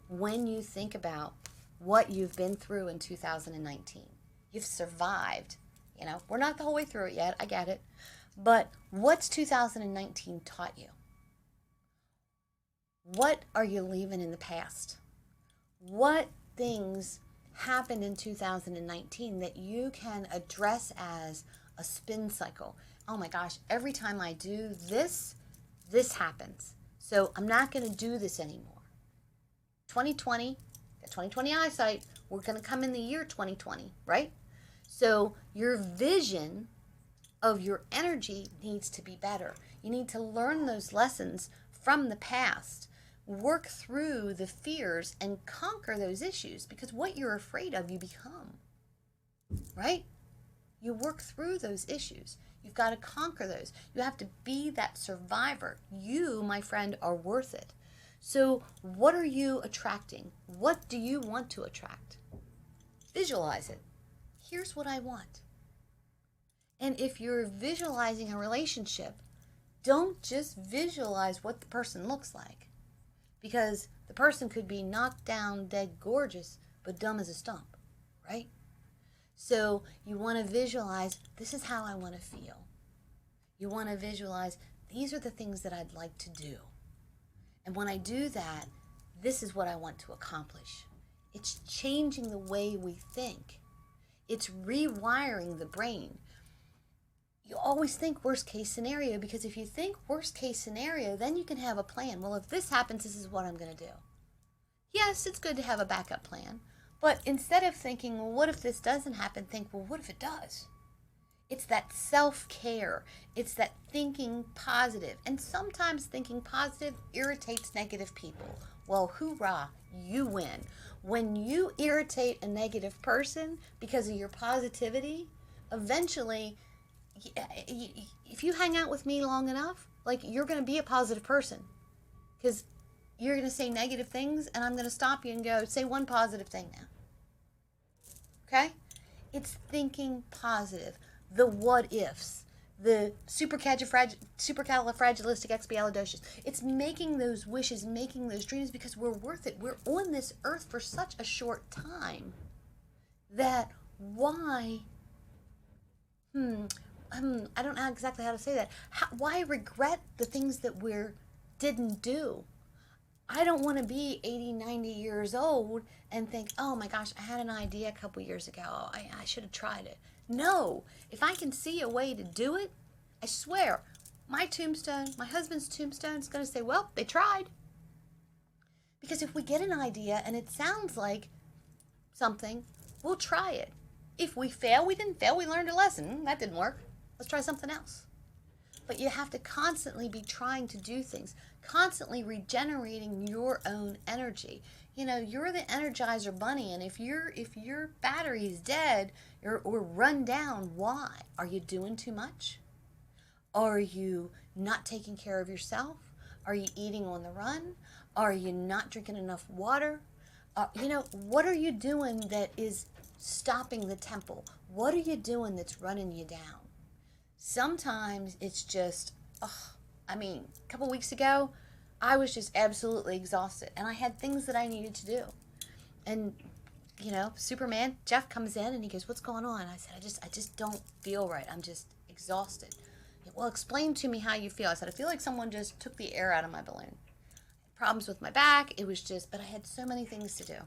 when you think about what you've been through in 2019, you've survived. We're not the whole way through it yet. I get it. But what's 2019 taught you? What are you leaving in the past? What things happened in 2019 that you can address as a spin cycle? Oh my gosh, every time I do this, this happens. So I'm not going to do this anymore. 2020, the 2020 eyesight, we're going to come in the year 2020, right? So your vision of your energy needs to be better. You need to learn those lessons from the past. Work through the fears and conquer those issues, because what you're afraid of, you become, right? You work through those issues. You've got to conquer those. You have to be that survivor. You, my friend, are worth it. So what are you attracting? What do you want to attract? Visualize it. Here's what I want. And if you're visualizing a relationship, don't just visualize what the person looks like. Because the person could be knocked down, dead gorgeous, but dumb as a stump, right? So you want to visualize, this is how I want to feel. You want to visualize, these are the things that I'd like to do. And when I do that, this is what I want to accomplish. It's changing the way we think. It's rewiring the brain. You always think worst case scenario, because if you think worst case scenario, then you can have a plan. Well, if this happens, this is what I'm going to do. Yes, it's good to have a backup plan. But instead of thinking, well, what if this doesn't happen, think, well, what if it does? It's that self-care. It's that thinking positive. And sometimes thinking positive irritates negative people. Well, hoorah, you win. When you irritate a negative person because of your positivity, eventually, if you hang out with me long enough, you're going to be a positive person. Because you're going to say negative things, and I'm going to stop you and go, say one positive thing now. Okay? It's thinking positive. The what ifs, the supercalifragilisticexpialidocious. It's making those wishes, making those dreams, because we're worth it. We're on this earth for such a short time that why, I don't know exactly how to say that. Why regret the things that we didn't do? I don't want to be 80, 90 years old and think, oh my gosh, I had an idea a couple years ago. I should have tried it. No, if I can see a way to do it, I swear, my tombstone, my husband's tombstone is going to say, well, they tried. Because if we get an idea and it sounds like something, we'll try it. If we fail, we didn't fail. We learned a lesson. That didn't work. Let's try something else. But you have to constantly be trying to do things, constantly regenerating your own energy. You know, you're the Energizer Bunny, and if your battery is dead or run down, why? Are you doing too much? Are you not taking care of yourself? Are you eating on the run? Are you not drinking enough water? What are you doing that is stopping the temple? What are you doing that's running you down? Sometimes it's just, a couple weeks ago, I was just absolutely exhausted, and I had things that I needed to do. And, Superman, Jeff comes in, and he goes, "What's going on?" I said, I just don't feel right. I'm just exhausted. "Well, explain to me how you feel." I said, "I feel like someone just took the air out of my balloon. Problems with my back. It was just, but I had so many things to do."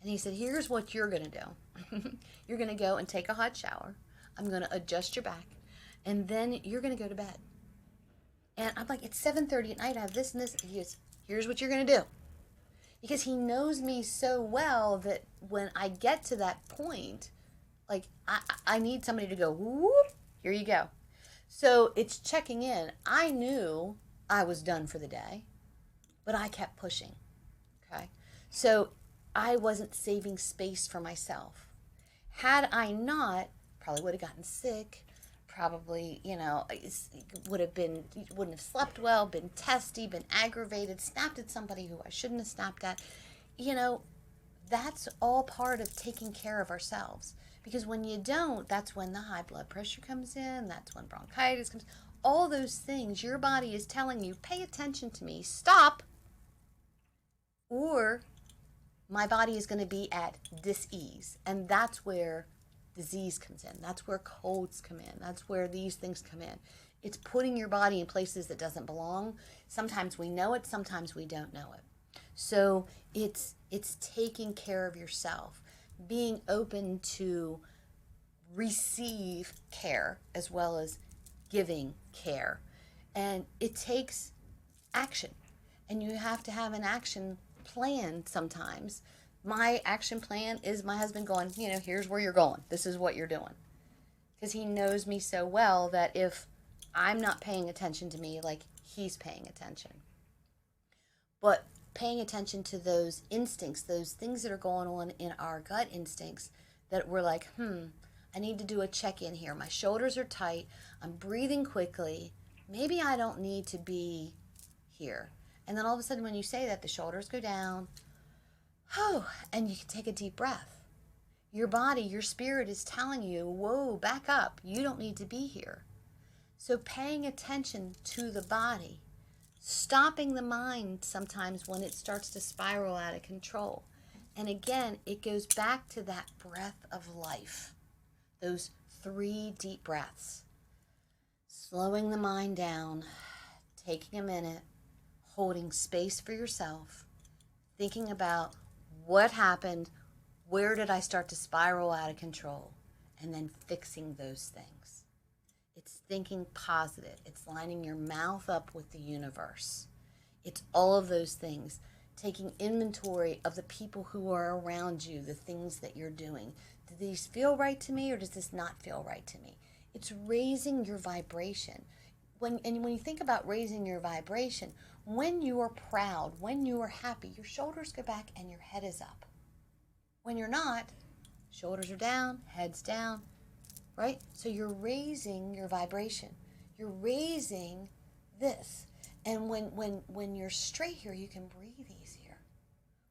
And he said, "Here's what you're going to do. You're going to go and take a hot shower. I'm going to adjust your back. And then you're going to go to bed." And I'm like, "It's 7:30 at night. I have this and this." He goes, "Here's what you're going to do." Because he knows me so well that when I get to that point, like, I need somebody to go, "Whoop, here you go." So it's checking in. I knew I was done for the day, but I kept pushing. Okay. So I wasn't saving space for myself. Had I not, probably would have gotten sick. Probably, wouldn't have slept well, been testy, been aggravated, snapped at somebody who I shouldn't have snapped at. That's all part of taking care of ourselves. Because when you don't, that's when the high blood pressure comes in, that's when bronchitis comes. All those things, your body is telling you, "Pay attention to me, stop," or my body is going to be at dis-ease. And that's where disease comes in. That's where colds come in. That's where these things come in. It's putting your body in places that doesn't belong. Sometimes we know it, sometimes we don't know it. So it's taking care of yourself, being open to receive care as well as giving care. And it takes action. And you have to have an action plan sometimes. My action plan is my husband going, "Here's where you're going. This is what you're doing." Because he knows me so well that if I'm not paying attention to me, like, he's paying attention. But paying attention to those instincts, those things that are going on in our gut instincts that we're like, I need to do a check-in here. My shoulders are tight. I'm breathing quickly. Maybe I don't need to be here. And then all of a sudden when you say that, the shoulders go down. And you can take a deep breath. Your body, your spirit is telling you, "Whoa, back up. You don't need to be here." So paying attention to the body, stopping the mind sometimes when it starts to spiral out of control. And again, it goes back to that breath of life, those 3 deep breaths. Slowing the mind down, taking a minute, holding space for yourself, thinking about what happened, where did I start to spiral out of control, and then fixing those things. It's thinking positive. It's lining your mouth up with the universe. It's all of those things. Taking inventory of the people who are around you, the things that you're doing. Do these feel right to me or does this not feel right to me? It's raising your vibration. When you think about raising your vibration, when you are proud, when you are happy, your shoulders go back and your head is up. When you're not, shoulders are down, head's down, right? So you're raising your vibration. You're raising this. And when you're straight here, you can breathe easier.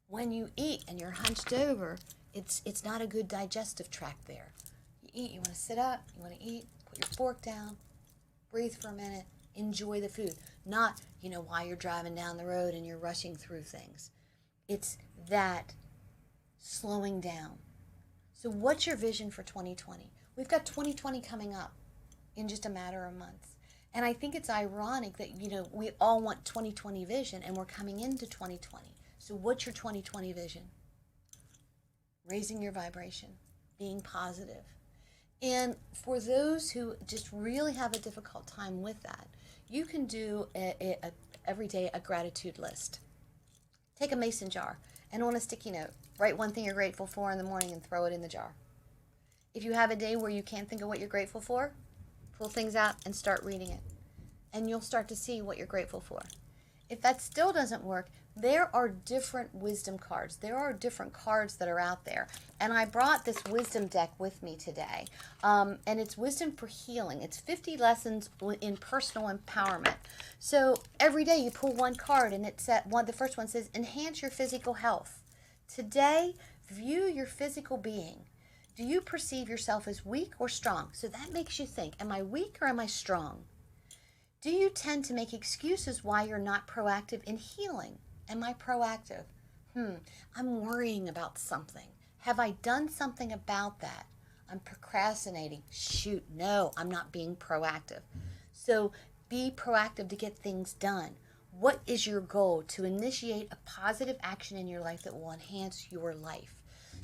When you eat and you're hunched over, it's not a good digestive tract there. You eat, you want to sit up, you want to eat, put your fork down, breathe for a minute, enjoy the food. Not, while you're driving down the road and you're rushing through things. It's that slowing down. So what's your vision for 2020? We've got 2020 coming up in just a matter of months. And I think it's ironic that, we all want 2020 vision and we're coming into 2020. So what's your 2020 vision? Raising your vibration, being positive. And for those who just really have a difficult time with that, you can do every day a gratitude list. Take a mason jar And on a sticky note, write one thing you're grateful for in the morning and throw it in the jar. If you have a day where you can't think of what you're grateful for, pull things out and start reading it. And you'll start to see what you're grateful for. If that still doesn't work, there are different wisdom cards. There are different cards that are out there. And I brought this wisdom deck with me today. And it's Wisdom for Healing. It's 50 lessons in personal empowerment. So every day you pull one card and the first one says, enhance your physical health. Today, view your physical being. Do you perceive yourself as weak or strong? So that makes you think, am I weak or am I strong? Do you tend to make excuses why you're not proactive in healing? Am I proactive? I'm worrying about something. Have I done something about that? I'm procrastinating. Shoot, no, I'm not being proactive. So be proactive to get things done. What is your goal? To initiate a positive action in your life that will enhance your life.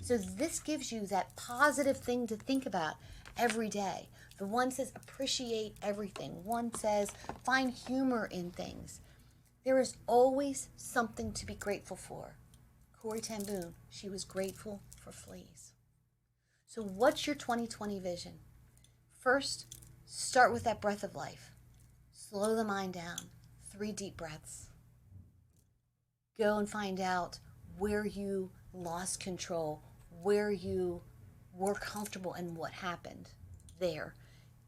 So this gives you that positive thing to think about every day. The one says appreciate everything. One says find humor in things. There is always something to be grateful for. Corrie ten Boom, she was grateful for fleas. So what's your 2020 vision? First, start with that breath of life. Slow the mind down. 3 deep breaths. Go and find out where you lost control, where you were comfortable and what happened there.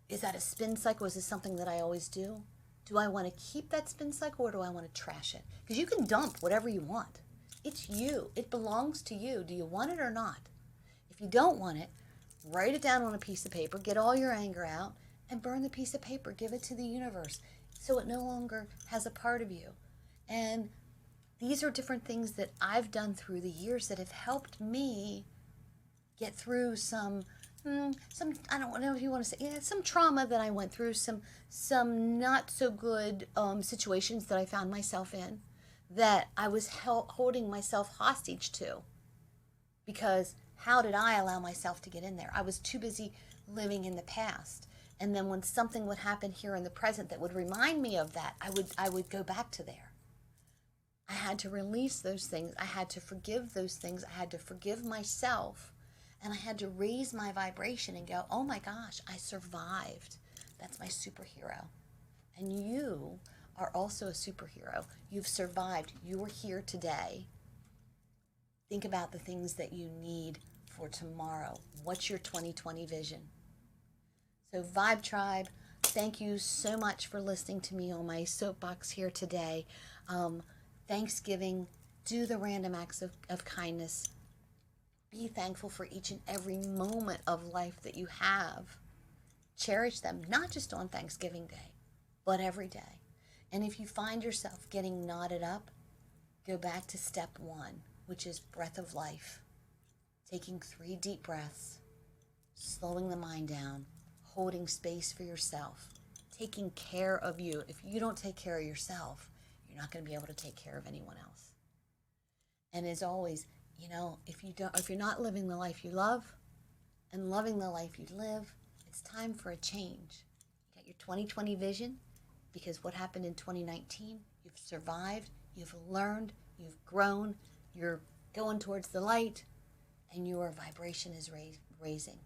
Is that a spin cycle? Is this something that I always do? Do I want to keep that spin cycle or do I want to trash it? Because you can dump whatever you want. It's you. It belongs to you. Do you want it or not? If you don't want it, write it down on a piece of paper, get all your anger out, and burn the piece of paper. Give it to the universe so it no longer has a part of you. And these are different things that I've done through the years that have helped me get through some I don't know if you want to say, some trauma that I went through, some not so good situations that I found myself in that I was holding myself hostage to. Because how did I allow myself to get in there? I was too busy living in the past. And then when something would happen here in the present that would remind me of that, I would go back to there. I had to release those things. I had to forgive those things. I had to forgive myself. And I had to raise my vibration and go, oh my gosh, I survived. That's my superhero. And you are also a superhero. You've survived. You're here today. Think about the things that you need for tomorrow. What's your 2020 vision? So Vibe Tribe, thank you so much for listening to me on my soapbox here today. Thanksgiving, do the random acts of kindness. Be thankful for each and every moment of life that you have. Cherish them, not just on Thanksgiving Day, but every day. And if you find yourself getting knotted up, go back to step 1, which is breath of life. Taking 3 deep breaths, slowing the mind down, holding space for yourself, taking care of you. If you don't take care of yourself, you're not going to be able to take care of anyone else. And as always, if you're not living the life you love and loving the life you live, it's time for a change. You got your 2020 vision, because what happened in 2019, you've survived, you've learned, you've grown, you're going towards the light, and your vibration is raising.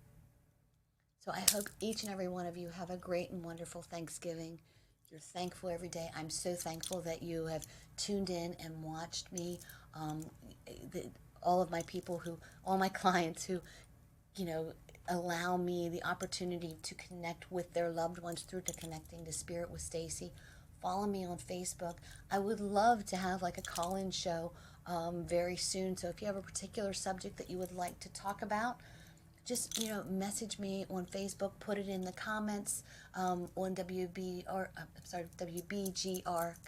So I hope each and every one of you have a great and wonderful Thanksgiving. You're thankful every day. I'm so thankful that you have tuned in and watched me. All my clients who, allow me the opportunity to connect with their loved ones through to Connecting to Spirit with Stacy. Follow me on Facebook. I would love to have like a call-in show very soon. So if you have a particular subject that you would like to talk about, just message me on Facebook, put it in the comments on WBGR, got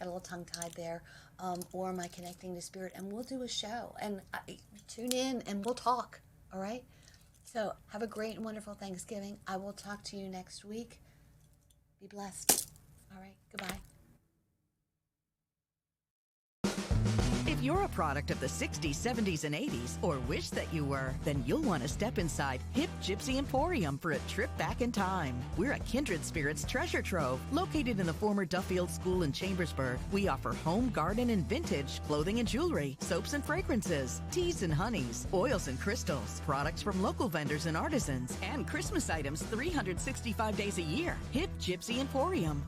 a little tongue-tied there, or my Connecting to Spirit, and we'll do a show. And tune in and we'll talk, all right? So have a great and wonderful Thanksgiving. I will talk to you next week. Be blessed. All right, goodbye. If If you're a product of the 60s, 70s, and 80s, or wish that you were, then you'll want to step inside Hip Gypsy Emporium for a trip back in time. We're a kindred spirits treasure trove located in the former Duffield School in Chambersburg. We offer home, garden, and vintage, clothing and jewelry, soaps and fragrances, teas and honeys, oils and crystals, products from local vendors and artisans, and Christmas items 365 days a year. Hip Gypsy Emporium.